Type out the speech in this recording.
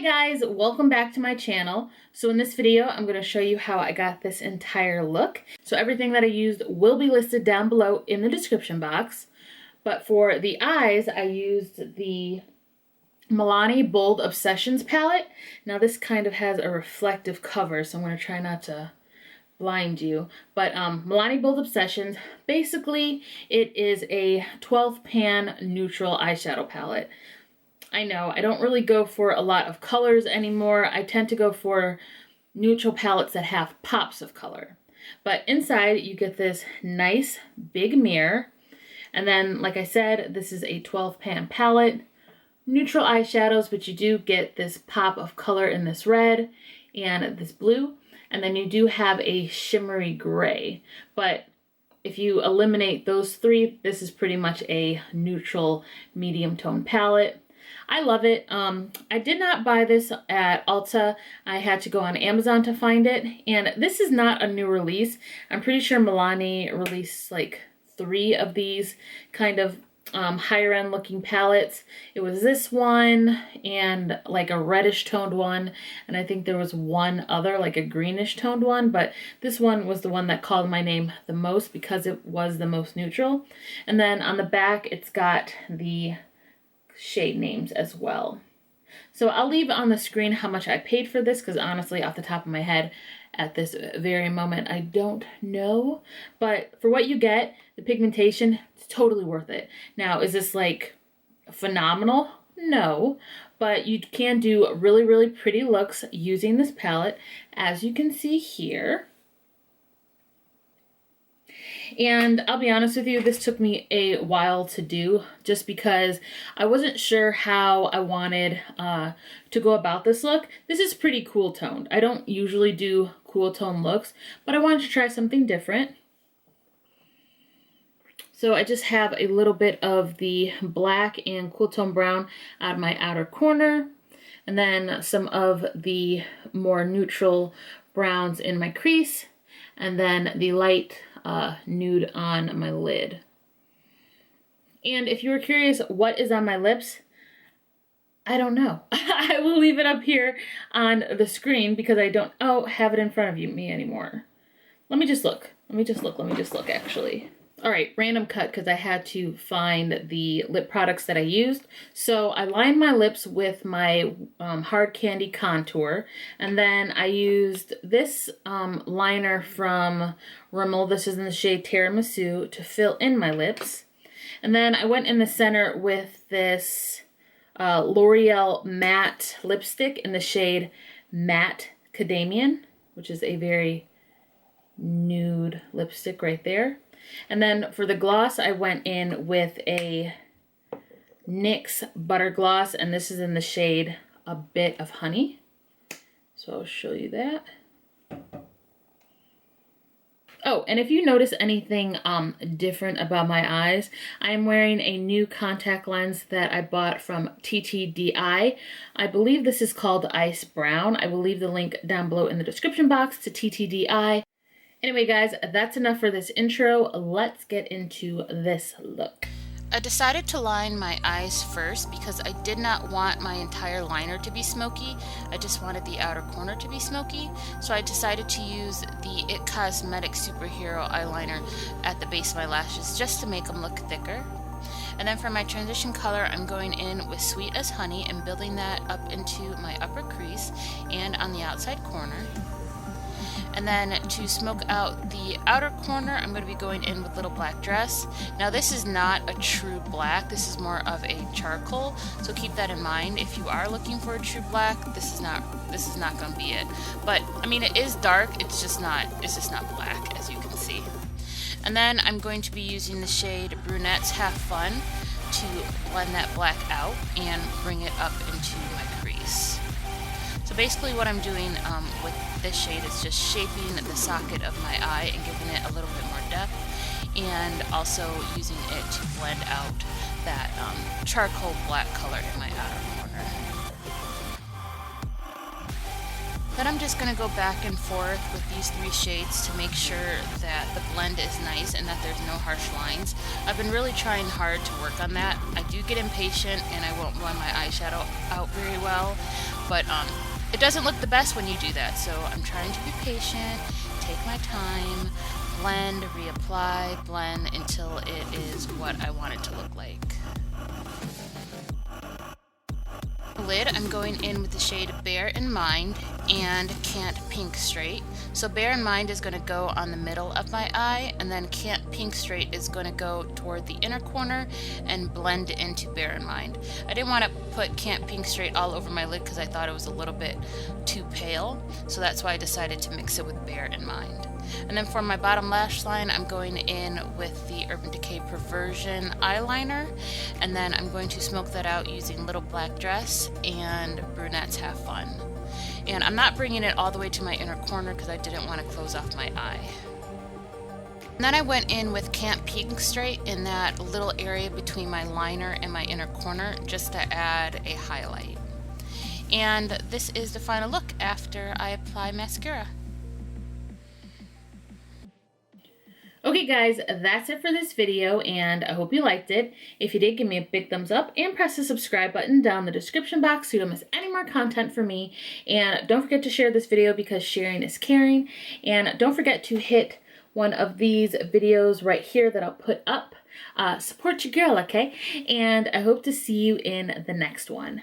Hi guys, welcome back to my channel. So in this video, I'm going to show you how I got this entire look. So everything that I used will be listed down below in the description box. But for the eyes, I used the Milani Bold Obsessions Palette. Now this kind of has a reflective cover, so I'm going to try not to blind you. But Milani Bold Obsessions, basically it is a 12 pan neutral eyeshadow palette. I know, I don't really go for a lot of colors anymore. I tend to go for neutral palettes that have pops of color. But inside you get this nice big mirror. And then, like I said, this is a 12 pan palette. Neutral eyeshadows, but you do get this pop of color in this red and this blue. And then you do have a shimmery gray. But if you eliminate those three, this is pretty much a neutral medium tone palette. I love it. I did not buy this at Ulta. I had to go on Amazon to find it. And this is not a new release. I'm pretty sure Milani released like 3 of these kind of higher end looking palettes. It was this one and like a reddish toned one. And I think there was one other, like a greenish toned one. But this one was the one that called my name the most because it was the most neutral. And then on the back, it's got the shade names as well. So I'll leave on the screen how much I paid for this, because honestly, off the top of my head at this very moment, I don't know. But for what you get, the pigmentation, it's totally worth it. Now, is this like phenomenal? No, but you can do really, really pretty looks using this palette, as you can see here. And I'll be honest with you, this took me a while to do just because I wasn't sure how I wanted to go about this look. This is pretty cool toned. I don't usually do cool tone looks, but I wanted to try something different. So I just have a little bit of the black and cool tone brown out of my outer corner, and then some of the more neutral browns in my crease, and then the light nude on my lid. And if you were curious what is on my lips, I don't know. I will leave it up here on the screen because I don't have it in front of me anymore. Let me just look actually. All right, random cut because I had to find the lip products that I used. So I lined my lips with my Hard Candy Contour, and then I used this liner from Rimmel. This is in the shade Tiramisu to fill in my lips. And then I went in the center with this L'Oreal matte lipstick in the shade Matte Cadamian, which is a very nude lipstick right there. And then for the gloss, I went in with a NYX Butter Gloss, and this is in the shade A Bit of Honey. So I'll show you that. Oh, and if you notice anything different about my eyes, I am wearing a new contact lens that I bought from TTDEYE. I believe this is called Ice Brown. I will leave the link down below in the description box to TTDEYE. Anyway, guys, that's enough for this intro. Let's get into this look. I decided to line my eyes first because I did not want my entire liner to be smoky. I just wanted the outer corner to be smoky. So I decided to use the IT Cosmetics Superhero eyeliner at the base of my lashes just to make them look thicker. And then for my transition color, I'm going in with Sweet as Honey and building that up into my upper crease and on the outside corner. And then to smoke out the outer corner, I'm going to be going in with Little Black Dress. Now this is not a true black, this is more of a charcoal, so keep that in mind. If you are looking for a true black, this is not going to be it. But I mean, it is dark, it's just not black, as you can see. And then I'm going to be using the shade Brunette's Have Fun to blend that black out and bring it up into my crease. So basically what I'm doing with this shade is just shaping the socket of my eye and giving it a little bit more depth, and also using it to blend out that charcoal black color in my outer corner. Then I'm just going to go back and forth with these 3 shades to make sure that the blend is nice and that there's no harsh lines. I've been really trying hard to work on that. I do get impatient and I won't blend my eyeshadow out very well, but it doesn't look the best when you do that. So I'm trying to be patient, take my time, blend, reapply, blend until it is what I want it to look like. Lid, I'm going in with the shade Bear in Mind and Can't Pink Straight. So Bear in Mind is going to go on the middle of my eye, and then Can't Pink Straight is going to go toward the inner corner and blend into Bear in Mind. I didn't want to put Can't Pink Straight all over my lid because I thought it was a little bit too pale, so that's why I decided to mix it with Bear in Mind. And then for my bottom lash line, I'm going in with the Urban Decay Perversion eyeliner, and then I'm going to smoke that out using Little Black Dress and Brunettes Have Fun. And I'm not bringing it all the way to my inner corner because I didn't want to close off my eye. And then I went in with Can't Pink Straight in that little area between my liner and my inner corner just to add a highlight. And this is the final look after I apply mascara. Okay guys, that's it for this video, and I hope you liked it. If you did, give me a big thumbs up and press the subscribe button down in the description box so you don't miss any more content from me. And don't forget to share this video because sharing is caring. And don't forget to hit one of these videos right here that I'll put up. Support your girl, okay? And I hope to see you in the next one.